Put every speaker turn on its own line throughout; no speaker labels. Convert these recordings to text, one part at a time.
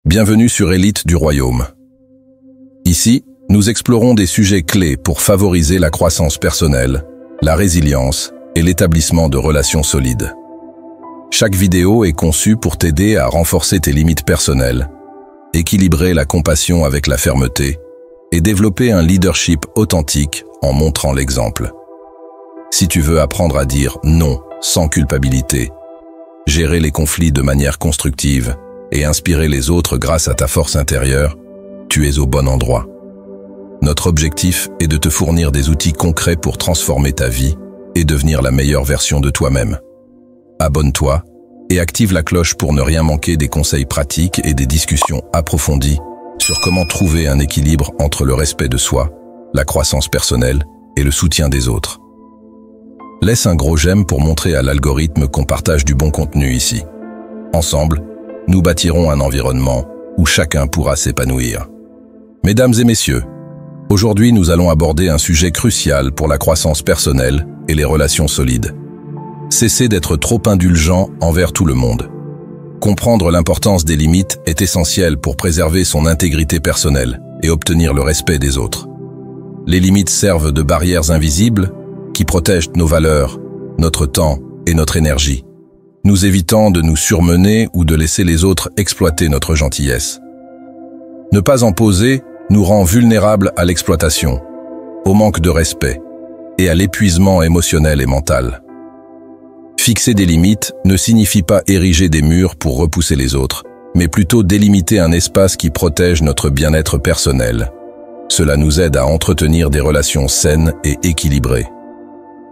Bienvenue sur Élite du Royaume. Ici, nous explorons des sujets clés pour favoriser la croissance personnelle, la résilience et l'établissement de relations solides. Chaque vidéo est conçue pour t'aider à renforcer tes limites personnelles, équilibrer la compassion avec la fermeté et développer un leadership authentique en montrant l'exemple. Si tu veux apprendre à dire non sans culpabilité, gérer les conflits de manière constructive et inspirer les autres grâce à ta force intérieure, tu es au bon endroit. Notre objectif est de te fournir des outils concrets pour transformer ta vie et devenir la meilleure version de toi-même. Abonne-toi et active la cloche pour ne rien manquer des conseils pratiques et des discussions approfondies sur comment trouver un équilibre entre le respect de soi, la croissance personnelle et le soutien des autres. Laisse un gros j'aime pour montrer à l'algorithme qu'on partage du bon contenu ici. Ensemble, nous bâtirons un environnement où chacun pourra s'épanouir. Mesdames et messieurs, aujourd'hui nous allons aborder un sujet crucial pour la croissance personnelle et les relations solides. Cessez d'être trop indulgent envers tout le monde. Comprendre l'importance des limites est essentiel pour préserver son intégrité personnelle et obtenir le respect des autres. Les limites servent de barrières invisibles qui protègent nos valeurs, notre temps et notre énergie, nous évitant de nous surmener ou de laisser les autres exploiter notre gentillesse. Ne pas en poser nous rend vulnérables à l'exploitation, au manque de respect et à l'épuisement émotionnel et mental. Fixer des limites ne signifie pas ériger des murs pour repousser les autres, mais plutôt délimiter un espace qui protège notre bien-être personnel. Cela nous aide à entretenir des relations saines et équilibrées.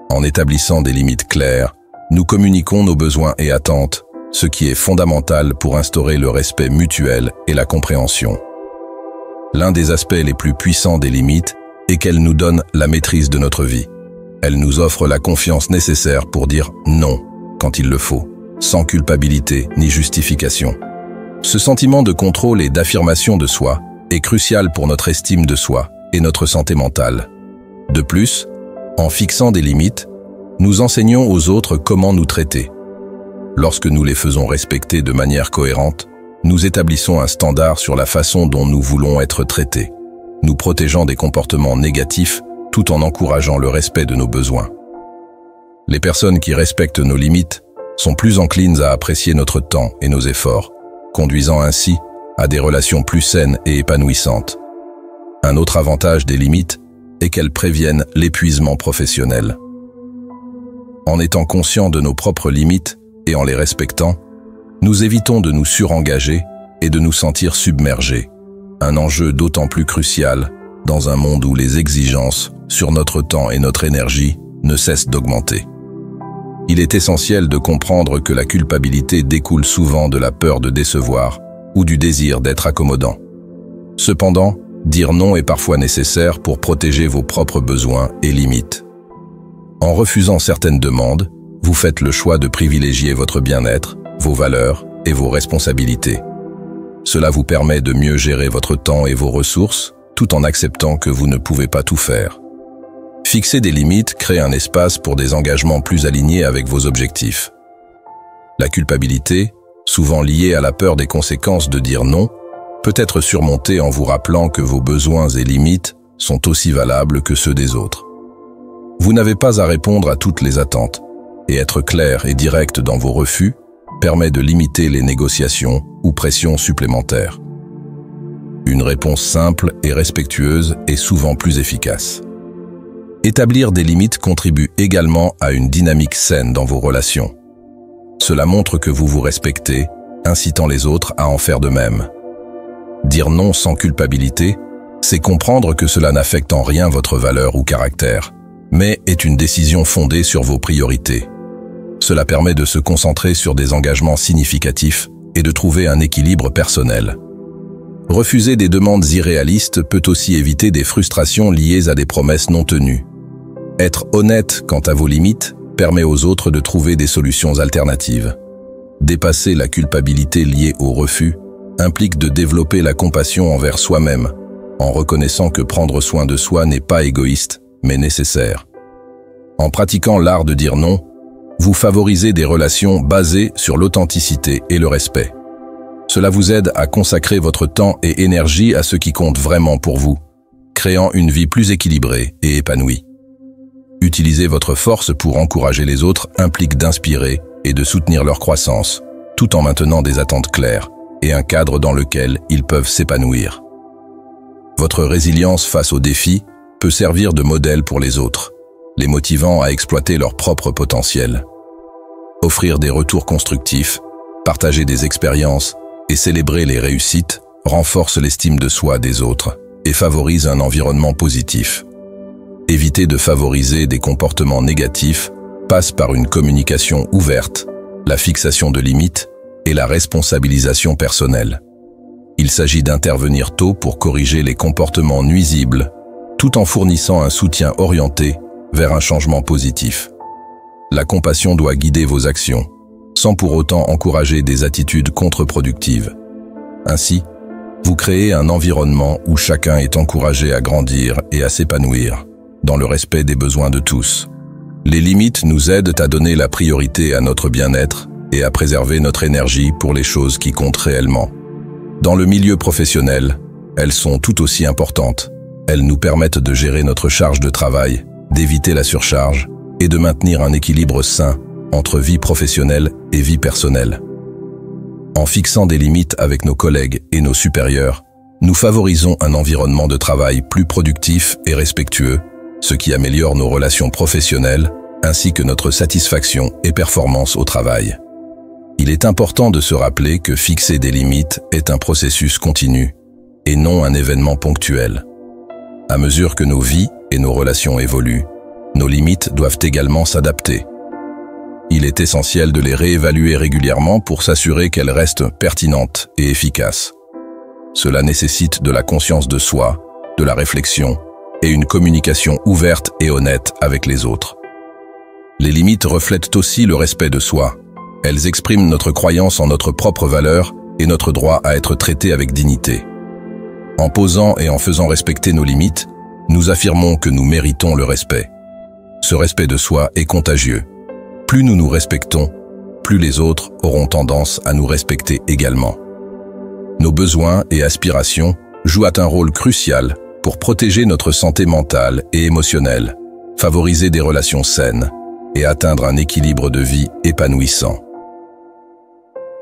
En établissant des limites claires, nous communiquons nos besoins et attentes, ce qui est fondamental pour instaurer le respect mutuel et la compréhension. L'un des aspects les plus puissants des limites est qu'elles nous donnent la maîtrise de notre vie. Elles nous offrent la confiance nécessaire pour dire non quand il le faut, sans culpabilité ni justification. Ce sentiment de contrôle et d'affirmation de soi est crucial pour notre estime de soi et notre santé mentale. De plus, en fixant des limites, nous enseignons aux autres comment nous traiter. Lorsque nous les faisons respecter de manière cohérente, nous établissons un standard sur la façon dont nous voulons être traités, nous protégeant des comportements négatifs tout en encourageant le respect de nos besoins. Les personnes qui respectent nos limites sont plus enclines à apprécier notre temps et nos efforts, conduisant ainsi à des relations plus saines et épanouissantes. Un autre avantage des limites est qu'elles préviennent l'épuisement professionnel. En étant conscients de nos propres limites et en les respectant, nous évitons de nous surengager et de nous sentir submergés, un enjeu d'autant plus crucial dans un monde où les exigences sur notre temps et notre énergie ne cessent d'augmenter. Il est essentiel de comprendre que la culpabilité découle souvent de la peur de décevoir ou du désir d'être accommodant. Cependant, dire non est parfois nécessaire pour protéger vos propres besoins et limites. En refusant certaines demandes, vous faites le choix de privilégier votre bien-être, vos valeurs et vos responsabilités. Cela vous permet de mieux gérer votre temps et vos ressources, tout en acceptant que vous ne pouvez pas tout faire. Fixer des limites crée un espace pour des engagements plus alignés avec vos objectifs. La culpabilité, souvent liée à la peur des conséquences de dire non, peut être surmontée en vous rappelant que vos besoins et limites sont aussi valables que ceux des autres. Vous n'avez pas à répondre à toutes les attentes, et être clair et direct dans vos refus permet de limiter les négociations ou pressions supplémentaires. Une réponse simple et respectueuse est souvent plus efficace. Établir des limites contribue également à une dynamique saine dans vos relations. Cela montre que vous vous respectez, incitant les autres à en faire de même. Dire non sans culpabilité, c'est comprendre que cela n'affecte en rien votre valeur ou caractère, mais est une décision fondée sur vos priorités. Cela permet de se concentrer sur des engagements significatifs et de trouver un équilibre personnel. Refuser des demandes irréalistes peut aussi éviter des frustrations liées à des promesses non tenues. Être honnête quant à vos limites permet aux autres de trouver des solutions alternatives. Dépasser la culpabilité liée au refus implique de développer la compassion envers soi-même, en reconnaissant que prendre soin de soi n'est pas égoïste, mais nécessaire. En pratiquant l'art de dire non, vous favorisez des relations basées sur l'authenticité et le respect. Cela vous aide à consacrer votre temps et énergie à ce qui compte vraiment pour vous, créant une vie plus équilibrée et épanouie. Utiliser votre force pour encourager les autres implique d'inspirer et de soutenir leur croissance, tout en maintenant des attentes claires et un cadre dans lequel ils peuvent s'épanouir. Votre résilience face aux défis peut servir de modèle pour les autres, les motivant à exploiter leur propre potentiel. Offrir des retours constructifs, partager des expériences et célébrer les réussites renforce l'estime de soi des autres et favorise un environnement positif. Éviter de favoriser des comportements négatifs passe par une communication ouverte, la fixation de limites et la responsabilisation personnelle. Il s'agit d'intervenir tôt pour corriger les comportements nuisibles, tout en fournissant un soutien orienté vers un changement positif. La compassion doit guider vos actions, sans pour autant encourager des attitudes contre-productives. Ainsi, vous créez un environnement où chacun est encouragé à grandir et à s'épanouir, dans le respect des besoins de tous. Les limites nous aident à donner la priorité à notre bien-être et à préserver notre énergie pour les choses qui comptent réellement. Dans le milieu professionnel, elles sont tout aussi importantes. Elles nous permettent de gérer notre charge de travail, d'éviter la surcharge et de maintenir un équilibre sain entre vie professionnelle et vie personnelle. En fixant des limites avec nos collègues et nos supérieurs, nous favorisons un environnement de travail plus productif et respectueux, ce qui améliore nos relations professionnelles ainsi que notre satisfaction et performance au travail. Il est important de se rappeler que fixer des limites est un processus continu et non un événement ponctuel. À mesure que nos vies et nos relations évoluent, nos limites doivent également s'adapter. Il est essentiel de les réévaluer régulièrement pour s'assurer qu'elles restent pertinentes et efficaces. Cela nécessite de la conscience de soi, de la réflexion et une communication ouverte et honnête avec les autres. Les limites reflètent aussi le respect de soi. Elles expriment notre croyance en notre propre valeur et notre droit à être traité avec dignité. En posant et en faisant respecter nos limites, nous affirmons que nous méritons le respect. Ce respect de soi est contagieux. Plus nous nous respectons, plus les autres auront tendance à nous respecter également. Nos besoins et aspirations jouent un rôle crucial pour protéger notre santé mentale et émotionnelle, favoriser des relations saines et atteindre un équilibre de vie épanouissant.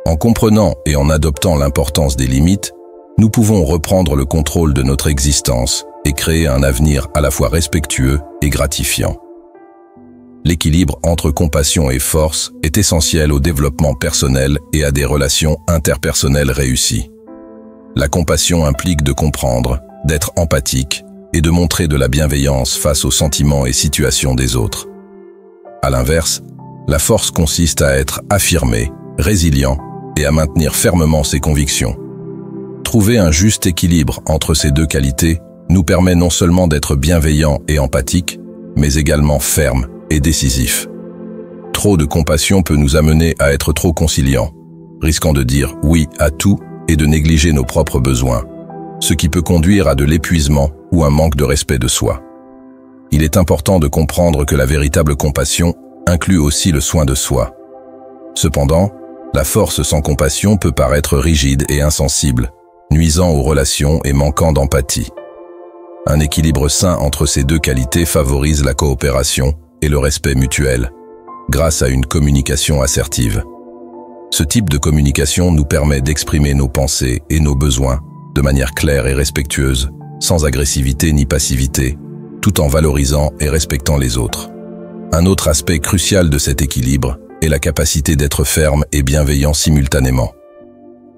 En comprenant et en adoptant l'importance des limites, nous pouvons reprendre le contrôle de notre existence et créer un avenir à la fois respectueux et gratifiant. L'équilibre entre compassion et force est essentiel au développement personnel et à des relations interpersonnelles réussies. La compassion implique de comprendre, d'être empathique et de montrer de la bienveillance face aux sentiments et situations des autres. À l'inverse, la force consiste à être affirmé, résilient et à maintenir fermement ses convictions. Trouver un juste équilibre entre ces deux qualités nous permet non seulement d'être bienveillant et empathique, mais également ferme et décisif. Trop de compassion peut nous amener à être trop conciliants, risquant de dire oui à tout et de négliger nos propres besoins, ce qui peut conduire à de l'épuisement ou un manque de respect de soi. Il est important de comprendre que la véritable compassion inclut aussi le soin de soi. Cependant, la force sans compassion peut paraître rigide et insensible, nuisant aux relations et manquant d'empathie. Un équilibre sain entre ces deux qualités favorise la coopération et le respect mutuel, grâce à une communication assertive. Ce type de communication nous permet d'exprimer nos pensées et nos besoins de manière claire et respectueuse, sans agressivité ni passivité, tout en valorisant et respectant les autres. Un autre aspect crucial de cet équilibre est la capacité d'être ferme et bienveillant simultanément.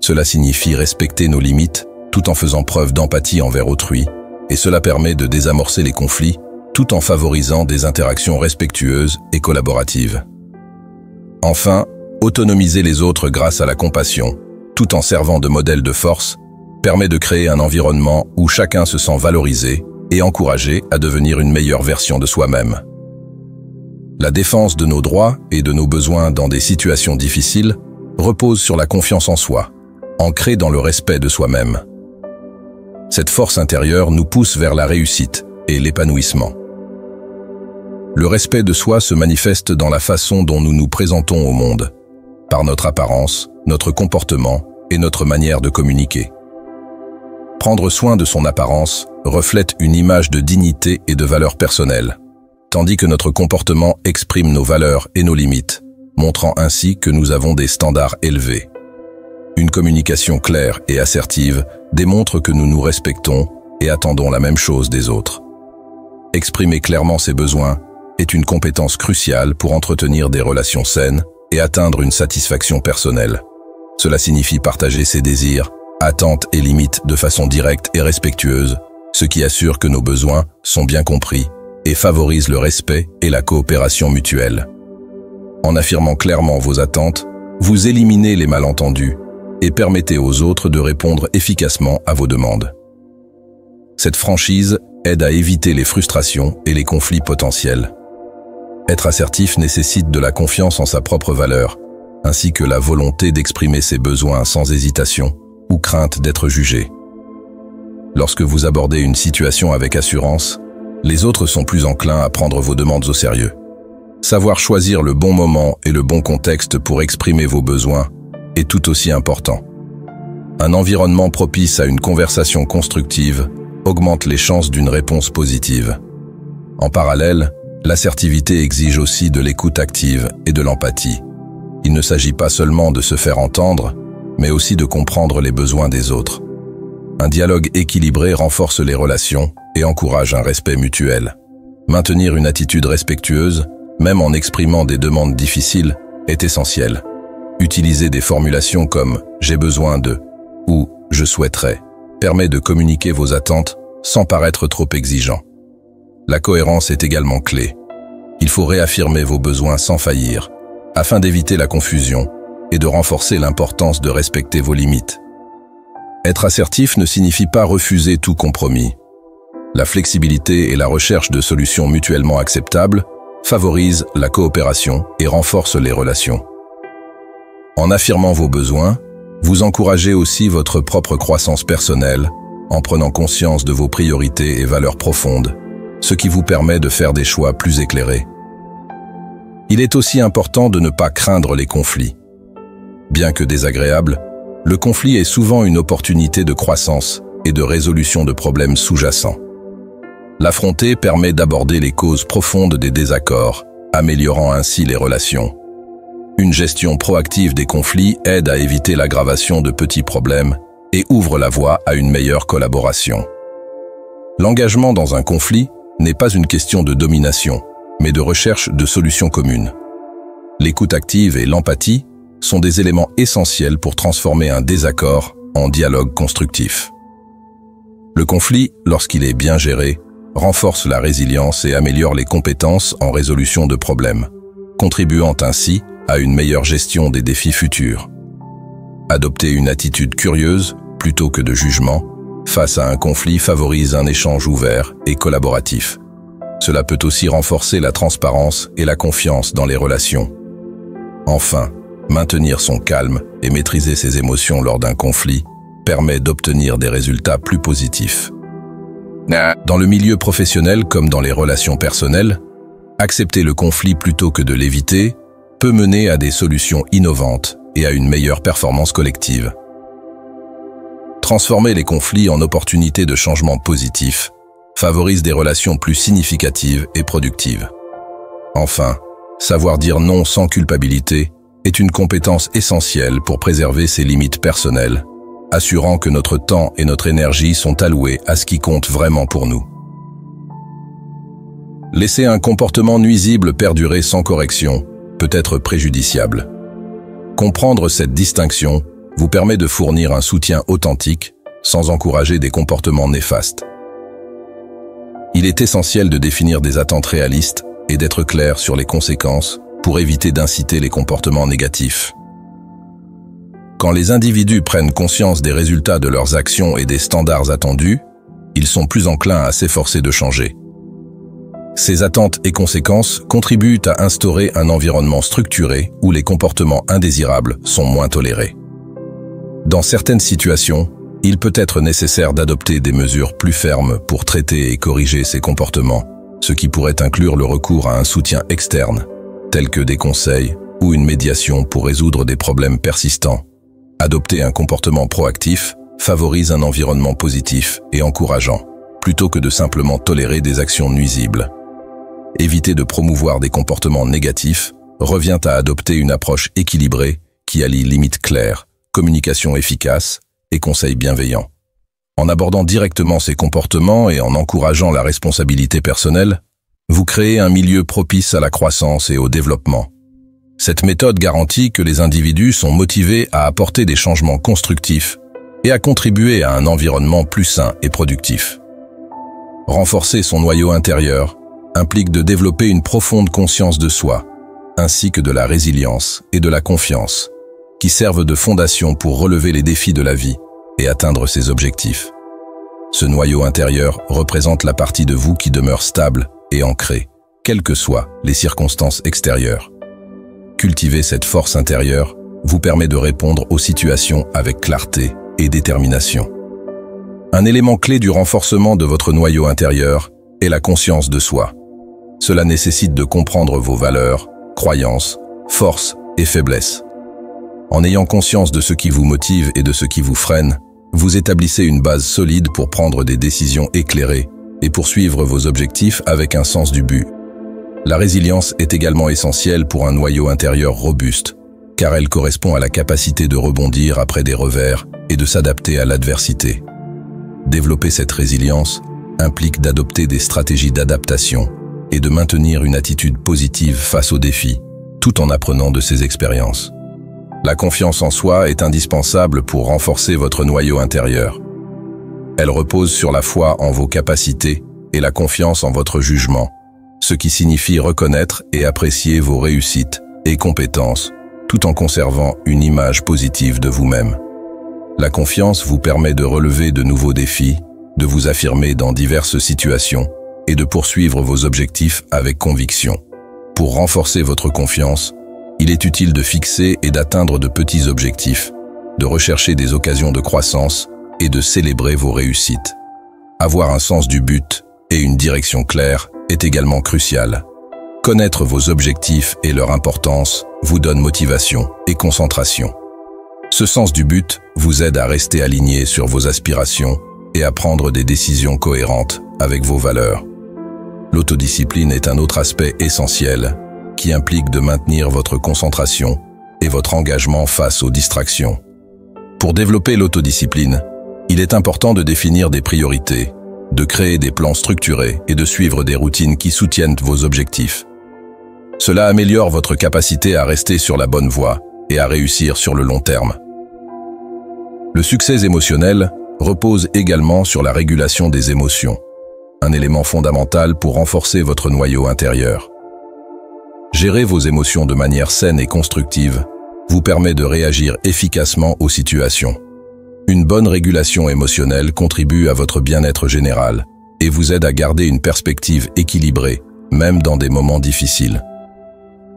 Cela signifie respecter nos limites tout en faisant preuve d'empathie envers autrui, et cela permet de désamorcer les conflits tout en favorisant des interactions respectueuses et collaboratives. Enfin, autonomiser les autres grâce à la compassion, tout en servant de modèle de force, permet de créer un environnement où chacun se sent valorisé et encouragé à devenir une meilleure version de soi-même. La défense de nos droits et de nos besoins dans des situations difficiles repose sur la confiance en soi, ancrée dans le respect de soi-même. Cette force intérieure nous pousse vers la réussite et l'épanouissement. Le respect de soi se manifeste dans la façon dont nous nous présentons au monde, par notre apparence, notre comportement et notre manière de communiquer. Prendre soin de son apparence reflète une image de dignité et de valeur personnelle, tandis que notre comportement exprime nos valeurs et nos limites, montrant ainsi que nous avons des standards élevés. Une communication claire et assertive démontre que nous nous respectons et attendons la même chose des autres. Exprimer clairement ses besoins est une compétence cruciale pour entretenir des relations saines et atteindre une satisfaction personnelle. Cela signifie partager ses désirs, attentes et limites de façon directe et respectueuse, ce qui assure que nos besoins sont bien compris et favorise le respect et la coopération mutuelle. En affirmant clairement vos attentes, vous éliminez les malentendus et permettez aux autres de répondre efficacement à vos demandes. Cette franchise aide à éviter les frustrations et les conflits potentiels. Être assertif nécessite de la confiance en sa propre valeur, ainsi que la volonté d'exprimer ses besoins sans hésitation ou crainte d'être jugé. Lorsque vous abordez une situation avec assurance, les autres sont plus enclins à prendre vos demandes au sérieux. Savoir choisir le bon moment et le bon contexte pour exprimer vos besoins est tout aussi important. Un environnement propice à une conversation constructive augmente les chances d'une réponse positive. En parallèle, l'assertivité exige aussi de l'écoute active et de l'empathie. Il ne s'agit pas seulement de se faire entendre, mais aussi de comprendre les besoins des autres. Un dialogue équilibré renforce les relations et encourage un respect mutuel. Maintenir une attitude respectueuse, même en exprimant des demandes difficiles, est essentiel. Utiliser des formulations comme « j'ai besoin de » ou « je souhaiterais » permet de communiquer vos attentes sans paraître trop exigeant. La cohérence est également clé. Il faut réaffirmer vos besoins sans faillir, afin d'éviter la confusion et de renforcer l'importance de respecter vos limites. Être assertif ne signifie pas refuser tout compromis. La flexibilité et la recherche de solutions mutuellement acceptables favorisent la coopération et renforcent les relations. En affirmant vos besoins, vous encouragez aussi votre propre croissance personnelle en prenant conscience de vos priorités et valeurs profondes, ce qui vous permet de faire des choix plus éclairés. Il est aussi important de ne pas craindre les conflits. Bien que désagréable, le conflit est souvent une opportunité de croissance et de résolution de problèmes sous-jacents. L'affronter permet d'aborder les causes profondes des désaccords, améliorant ainsi les relations. Une gestion proactive des conflits aide à éviter l'aggravation de petits problèmes et ouvre la voie à une meilleure collaboration. L'engagement dans un conflit n'est pas une question de domination, mais de recherche de solutions communes. L'écoute active et l'empathie sont des éléments essentiels pour transformer un désaccord en dialogue constructif. Le conflit, lorsqu'il est bien géré, renforce la résilience et améliore les compétences en résolution de problèmes, contribuant ainsi à une meilleure gestion des défis futurs. Adopter une attitude curieuse plutôt que de jugement face à un conflit favorise un échange ouvert et collaboratif. Cela peut aussi renforcer la transparence et la confiance dans les relations. Enfin, maintenir son calme et maîtriser ses émotions lors d'un conflit permet d'obtenir des résultats plus positifs. Dans le milieu professionnel comme dans les relations personnelles, accepter le conflit plutôt que de l'éviter peut mener à des solutions innovantes et à une meilleure performance collective. Transformer les conflits en opportunités de changement positif favorise des relations plus significatives et productives. Enfin, savoir dire non sans culpabilité est une compétence essentielle pour préserver ses limites personnelles, assurant que notre temps et notre énergie sont alloués à ce qui compte vraiment pour nous. Laisser un comportement nuisible perdurer sans correction peut être préjudiciable. Comprendre cette distinction vous permet de fournir un soutien authentique sans encourager des comportements néfastes. Il est essentiel de définir des attentes réalistes et d'être clair sur les conséquences pour éviter d'inciter les comportements négatifs. Quand les individus prennent conscience des résultats de leurs actions et des standards attendus, ils sont plus enclins à s'efforcer de changer. Ces attentes et conséquences contribuent à instaurer un environnement structuré où les comportements indésirables sont moins tolérés. Dans certaines situations, il peut être nécessaire d'adopter des mesures plus fermes pour traiter et corriger ces comportements, ce qui pourrait inclure le recours à un soutien externe, tel que des conseils ou une médiation pour résoudre des problèmes persistants. Adopter un comportement proactif favorise un environnement positif et encourageant, plutôt que de simplement tolérer des actions nuisibles. Éviter de promouvoir des comportements négatifs revient à adopter une approche équilibrée qui allie limites claires, communication efficace et conseils bienveillants. En abordant directement ces comportements et en encourageant la responsabilité personnelle, vous créez un milieu propice à la croissance et au développement. Cette méthode garantit que les individus sont motivés à apporter des changements constructifs et à contribuer à un environnement plus sain et productif. Renforcer son noyau intérieur implique de développer une profonde conscience de soi, ainsi que de la résilience et de la confiance, qui servent de fondation pour relever les défis de la vie et atteindre ses objectifs. Ce noyau intérieur représente la partie de vous qui demeure stable et ancrée, quelles que soient les circonstances extérieures. Cultiver cette force intérieure vous permet de répondre aux situations avec clarté et détermination. Un élément clé du renforcement de votre noyau intérieur est la conscience de soi. Cela nécessite de comprendre vos valeurs, croyances, forces et faiblesses. En ayant conscience de ce qui vous motive et de ce qui vous freine, vous établissez une base solide pour prendre des décisions éclairées et poursuivre vos objectifs avec un sens du but. La résilience est également essentielle pour un noyau intérieur robuste, car elle correspond à la capacité de rebondir après des revers et de s'adapter à l'adversité. Développer cette résilience implique d'adopter des stratégies d'adaptation et de maintenir une attitude positive face aux défis, tout en apprenant de ses expériences. La confiance en soi est indispensable pour renforcer votre noyau intérieur. Elle repose sur la foi en vos capacités et la confiance en votre jugement, ce qui signifie reconnaître et apprécier vos réussites et compétences, tout en conservant une image positive de vous-même. La confiance vous permet de relever de nouveaux défis, de vous affirmer dans diverses situations et de poursuivre vos objectifs avec conviction. Pour renforcer votre confiance, il est utile de fixer et d'atteindre de petits objectifs, de rechercher des occasions de croissance et de célébrer vos réussites. Avoir un sens du but et une direction claire est également crucial. Connaître vos objectifs et leur importance vous donne motivation et concentration. Ce sens du but vous aide à rester aligné sur vos aspirations et à prendre des décisions cohérentes avec vos valeurs. L'autodiscipline est un autre aspect essentiel qui implique de maintenir votre concentration et votre engagement face aux distractions. Pour développer l'autodiscipline, il est important de définir des priorités, de créer des plans structurés et de suivre des routines qui soutiennent vos objectifs. Cela améliore votre capacité à rester sur la bonne voie et à réussir sur le long terme. Le succès émotionnel repose également sur la régulation des émotions, un élément fondamental pour renforcer votre noyau intérieur. Gérer vos émotions de manière saine et constructive vous permet de réagir efficacement aux situations. Une bonne régulation émotionnelle contribue à votre bien-être général et vous aide à garder une perspective équilibrée, même dans des moments difficiles.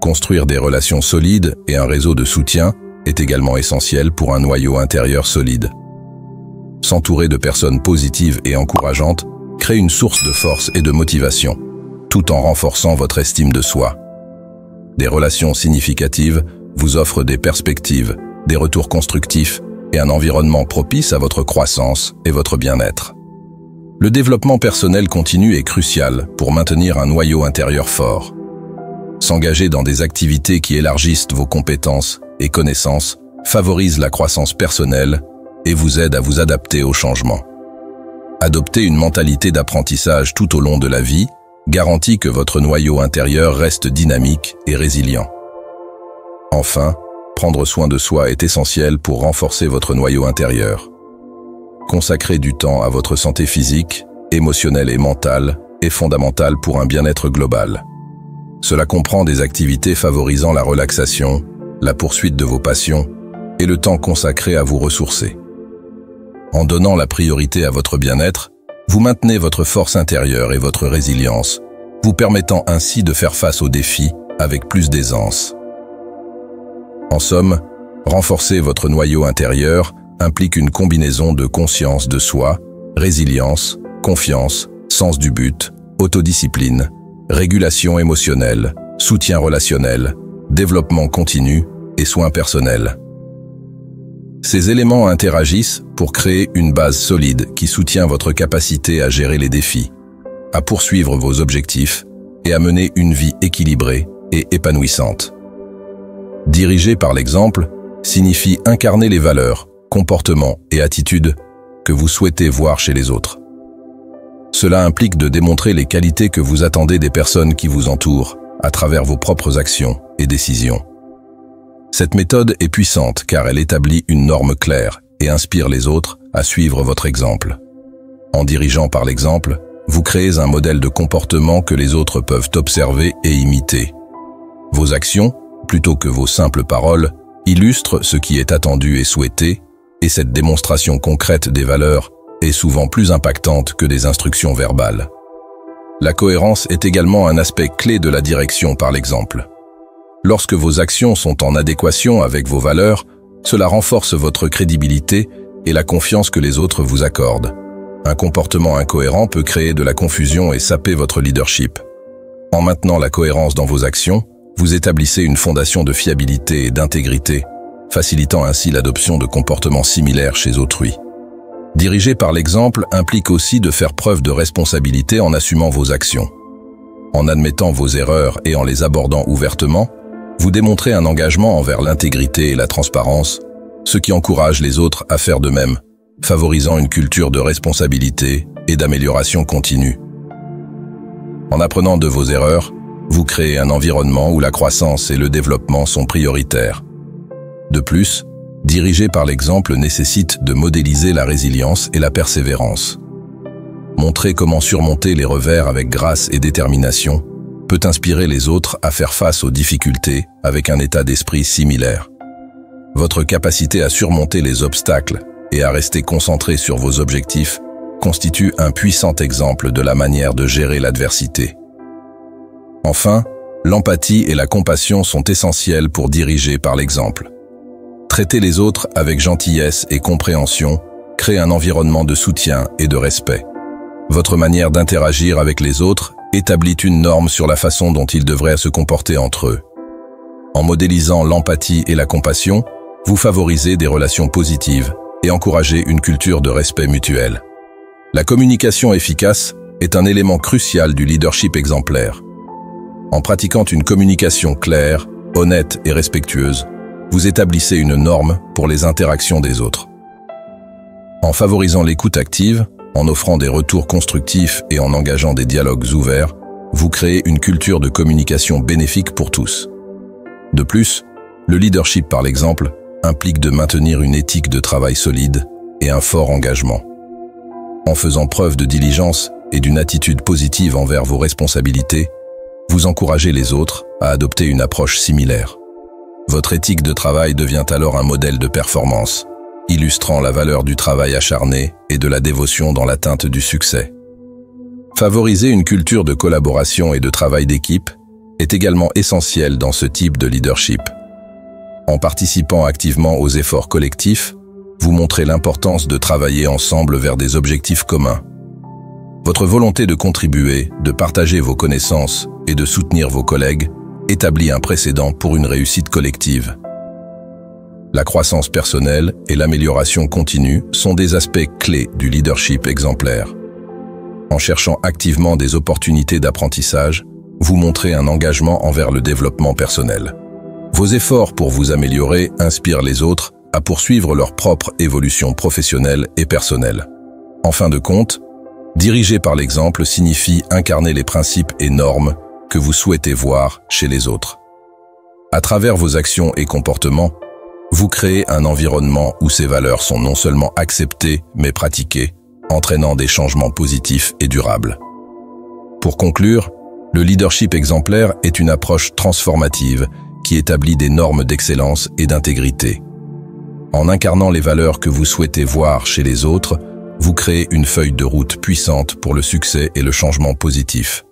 Construire des relations solides et un réseau de soutien est également essentiel pour un noyau intérieur solide. S'entourer de personnes positives et encourageantes crée une source de force et de motivation, tout en renforçant votre estime de soi. Des relations significatives vous offrent des perspectives, des retours constructifs et un environnement propice à votre croissance et votre bien-être. Le développement personnel continu est crucial pour maintenir un noyau intérieur fort. S'engager dans des activités qui élargissent vos compétences et connaissances favorise la croissance personnelle et vous aide à vous adapter aux changements. Adopter une mentalité d'apprentissage tout au long de la vie garantit que votre noyau intérieur reste dynamique et résilient. Enfin, prendre soin de soi est essentiel pour renforcer votre noyau intérieur. Consacrer du temps à votre santé physique, émotionnelle et mentale est fondamental pour un bien-être global. Cela comprend des activités favorisant la relaxation, la poursuite de vos passions et le temps consacré à vous ressourcer. En donnant la priorité à votre bien-être, vous maintenez votre force intérieure et votre résilience, vous permettant ainsi de faire face aux défis avec plus d'aisance. En somme, renforcer votre noyau intérieur implique une combinaison de conscience de soi, résilience, confiance, sens du but, autodiscipline, régulation émotionnelle, soutien relationnel, développement continu et soins personnels. Ces éléments interagissent pour créer une base solide qui soutient votre capacité à gérer les défis, à poursuivre vos objectifs et à mener une vie équilibrée et épanouissante. Diriger par l'exemple signifie incarner les valeurs, comportements et attitudes que vous souhaitez voir chez les autres. Cela implique de démontrer les qualités que vous attendez des personnes qui vous entourent à travers vos propres actions et décisions. Cette méthode est puissante car elle établit une norme claire et inspire les autres à suivre votre exemple. En dirigeant par l'exemple, vous créez un modèle de comportement que les autres peuvent observer et imiter. Vos actions, plutôt que vos simples paroles, illustrent ce qui est attendu et souhaité, et cette démonstration concrète des valeurs est souvent plus impactante que des instructions verbales. La cohérence est également un aspect clé de la direction par l'exemple. Lorsque vos actions sont en adéquation avec vos valeurs, cela renforce votre crédibilité et la confiance que les autres vous accordent. Un comportement incohérent peut créer de la confusion et saper votre leadership. En maintenant la cohérence dans vos actions, vous établissez une fondation de fiabilité et d'intégrité, facilitant ainsi l'adoption de comportements similaires chez autrui. Diriger par l'exemple implique aussi de faire preuve de responsabilité en assumant vos actions. En admettant vos erreurs et en les abordant ouvertement, vous démontrez un engagement envers l'intégrité et la transparence, ce qui encourage les autres à faire de même, favorisant une culture de responsabilité et d'amélioration continue. En apprenant de vos erreurs, vous créez un environnement où la croissance et le développement sont prioritaires. De plus, diriger par l'exemple nécessite de modéliser la résilience et la persévérance. Montrer comment surmonter les revers avec grâce et détermination peut inspirer les autres à faire face aux difficultés avec un état d'esprit similaire. Votre capacité à surmonter les obstacles et à rester concentré sur vos objectifs constitue un puissant exemple de la manière de gérer l'adversité. Enfin, l'empathie et la compassion sont essentielles pour diriger par l'exemple. Traiter les autres avec gentillesse et compréhension crée un environnement de soutien et de respect. Votre manière d'interagir avec les autres établit une norme sur la façon dont ils devraient se comporter entre eux. En modélisant l'empathie et la compassion, vous favorisez des relations positives et encouragez une culture de respect mutuel. La communication efficace est un élément crucial du leadership exemplaire. En pratiquant une communication claire, honnête et respectueuse, vous établissez une norme pour les interactions des autres. En favorisant l'écoute active, en offrant des retours constructifs et en engageant des dialogues ouverts, vous créez une culture de communication bénéfique pour tous. De plus, le leadership par l'exemple implique de maintenir une éthique de travail solide et un fort engagement. En faisant preuve de diligence et d'une attitude positive envers vos responsabilités, vous encouragez les autres à adopter une approche similaire. Votre éthique de travail devient alors un modèle de performance, illustrant la valeur du travail acharné et de la dévotion dans l'atteinte du succès. Favoriser une culture de collaboration et de travail d'équipe est également essentiel dans ce type de leadership. En participant activement aux efforts collectifs, vous montrez l'importance de travailler ensemble vers des objectifs communs. Votre volonté de contribuer, de partager vos connaissances et de soutenir vos collègues établit un précédent pour une réussite collective. La croissance personnelle et l'amélioration continue sont des aspects clés du leadership exemplaire. En cherchant activement des opportunités d'apprentissage, vous montrez un engagement envers le développement personnel. Vos efforts pour vous améliorer inspirent les autres à poursuivre leur propre évolution professionnelle et personnelle. En fin de compte, diriger par l'exemple signifie incarner les principes et normes que vous souhaitez voir chez les autres. À travers vos actions et comportements, vous créez un environnement où ces valeurs sont non seulement acceptées, mais pratiquées, entraînant des changements positifs et durables. Pour conclure, le leadership exemplaire est une approche transformative qui établit des normes d'excellence et d'intégrité. En incarnant les valeurs que vous souhaitez voir chez les autres, vous créez une feuille de route puissante pour le succès et le changement positif.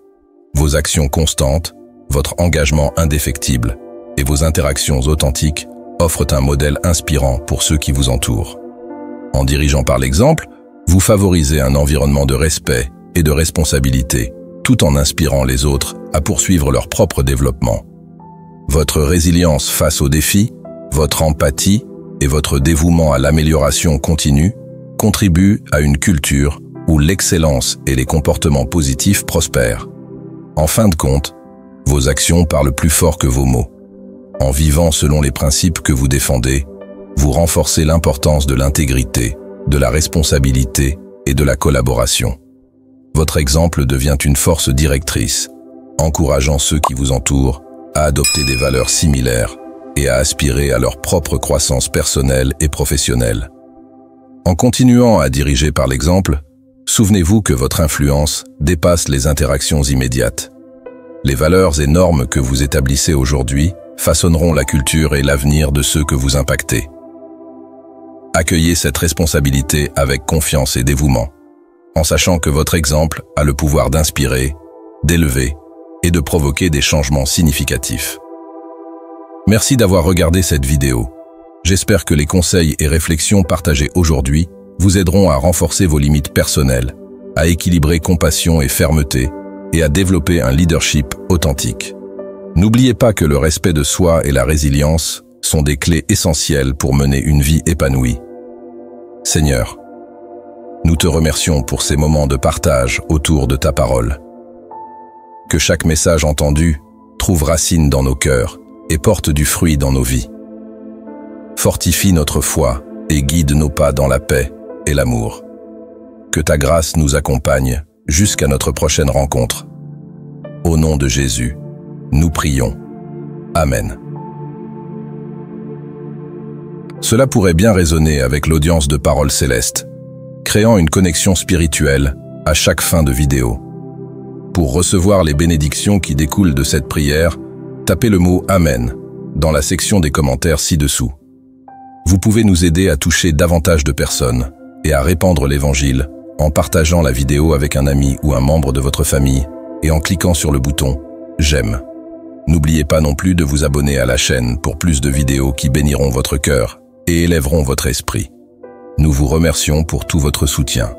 Vos actions constantes, votre engagement indéfectible et vos interactions authentiques offrent un modèle inspirant pour ceux qui vous entourent. En dirigeant par l'exemple, vous favorisez un environnement de respect et de responsabilité, tout en inspirant les autres à poursuivre leur propre développement. Votre résilience face aux défis, votre empathie et votre dévouement à l'amélioration continue contribuent à une culture où l'excellence et les comportements positifs prospèrent. En fin de compte, vos actions parlent plus fort que vos mots. En vivant selon les principes que vous défendez, vous renforcez l'importance de l'intégrité, de la responsabilité et de la collaboration. Votre exemple devient une force directrice, encourageant ceux qui vous entourent à adopter des valeurs similaires et à aspirer à leur propre croissance personnelle et professionnelle. En continuant à diriger par l'exemple, souvenez-vous que votre influence dépasse les interactions immédiates. Les valeurs et normes que vous établissez aujourd'hui façonneront la culture et l'avenir de ceux que vous impactez. Accueillez cette responsabilité avec confiance et dévouement, en sachant que votre exemple a le pouvoir d'inspirer, d'élever et de provoquer des changements significatifs. Merci d'avoir regardé cette vidéo. J'espère que les conseils et réflexions partagés aujourd'hui vous aideront à renforcer vos limites personnelles, à équilibrer compassion et fermeté et à développer un leadership authentique. N'oubliez pas que le respect de soi et la résilience sont des clés essentielles pour mener une vie épanouie. Seigneur, nous te remercions pour ces moments de partage autour de ta parole. Que chaque message entendu trouve racine dans nos cœurs et porte du fruit dans nos vies. Fortifie notre foi et guide nos pas dans la paix et l'amour. Que ta grâce nous accompagne jusqu'à notre prochaine rencontre. Au nom de Jésus, nous prions. Amen. Cela pourrait bien résonner avec l'audience de Paroles Célestes, créant une connexion spirituelle à chaque fin de vidéo. Pour recevoir les bénédictions qui découlent de cette prière, tapez le mot « Amen » dans la section des commentaires ci-dessous. Vous pouvez nous aider à toucher davantage de personnes et à répandre l'Évangile en partageant la vidéo avec un ami ou un membre de votre famille et en cliquant sur le bouton « J'aime ». N'oubliez pas non plus de vous abonner à la chaîne pour plus de vidéos qui béniront votre cœur et élèveront votre esprit. Nous vous remercions pour tout votre soutien.